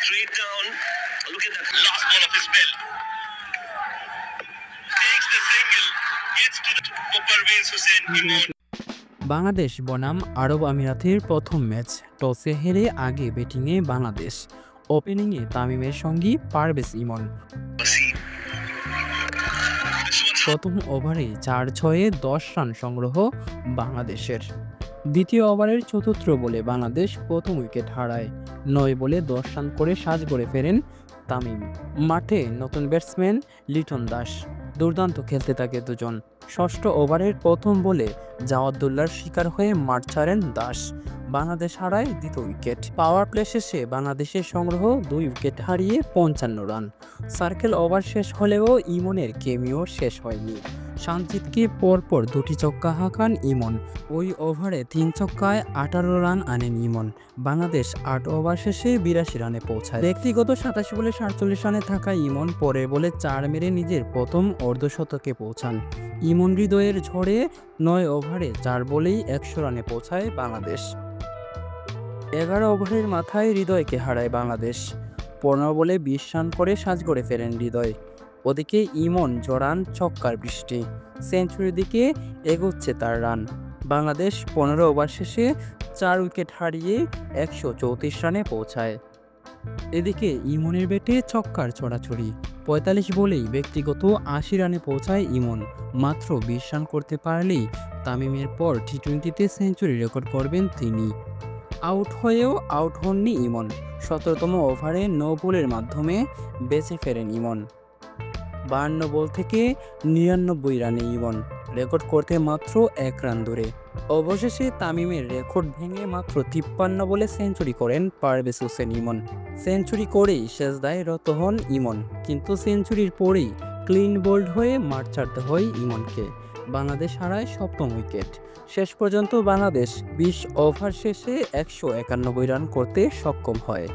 Straight down. Look at that last ball of his spell. Takes the single. Gets to the for Parvez Hussain Imon. Bangladesh বনাম আরব আমিরাতের প্রথম match, টসে হেরে আগে ব্যাটিংয়ে বাংলাদেশ। ওপেনিংয়ে তামিমের সঙ্গী পারভেজ ইমন। প্রথম ওভারে 4-6-এ 10 রান সংগ্রহ বাংলাদেশের। দ্বিতীয় ওভারের চতুর্থ বলে বাংলাদেশ প্রথম উইকেট হারায়। 9 বলে 10 রান করে সাজ গড়ে ফেরেন তামিম। মাঠে নতুন ব্যাটসম্যান লিটন দাস। দুর্দান্ত খেলতে থাকে দুজন। ষষ্ঠ ওভারের প্রথম বলে জাওয়াদুল্লাহর শিকার হয়ে মাঠ ছাড়েন দাস। বাংলাদেশ হারায় দ্বিতীয় উইকেট। পাওয়ার প্লে শেষে বাংলাদেশের সংগ্রহ 2 উইকেট হারিয়ে 55 রান। সার্কেল ওভার শেষ হলেও ইমনের কেমিও শেষ হয়নি। সানজিদকে পরপর 2টি ছক্কা হাঁকান ইমন। ওই ওভারে 3 ছক্কায় 18 রান আনেন ইমন। বাংলাদেশ 8 ওভার শেষে 82 রানে পৌঁছায়। ব্যক্তিগত 87 বলে 47 রানে থাকা ইমন পরের বলে 4 মেরে নিজের প্রথম অর্ধশতকে পৌঁছান। ইমন হৃদয়ের ঝড়ে 9 ওভারে 4 বলেই 100 রানে পৌঁছায় বাংলাদেশ। 11 ওভারের মাথায় হৃদয়কে হারায় বাংলাদেশ। 15 বলে 20 রান করে সাজ গড়ে ফেরেন হৃদয়। ওদিকে ইমন জড়ান ছক্কার বৃষ্টি। সেঞ্চুরির দিকে এগোচ্ছে তার রান। বাংলাদেশ 15 ওভার শেষে 4 উইকেট হারিয়ে 134 রানে পৌঁছায়। এদিকে ইমনের ব্যাটে ছক্কার ছড়াছড়ি। 45 বলেই ব্যক্তিগত 80 রানে পৌঁছায় ইমন। মাত্র 20 রান করতে পারলেই তামিমের পর টি-20তে সেঞ্চুরি রেকর্ড করবেন তিনি। আউট হয়েও আউট হননি ইমন। 17তম ওভারে নো বলের মাধ্যমে বেঁচে ফেরেন ইমন। 52 বল থেকে 99 রানে ইমন রেকর্ড করতে মাত্র 1 রান দূরে। অবশেষে তামিমের রেকর্ড ভেঙে মাত্র 53 বলে সেঞ্চুরি করেন পারভেজ হোসেন ইমন। সেঞ্চুরি করেই শেষদায় রত হন ইমন, কিন্তু সেঞ্চুরির পরেই ক্লিন বোল্ড হয়ে মাঠ ছাড়তে হয় ইমনকে। বাংলাদেশ হারায় 7ম উইকেট। শেষ পর্যন্ত বাংলাদেশ 20 ওভার শেষে 191 রান করতে সক্ষম হয়।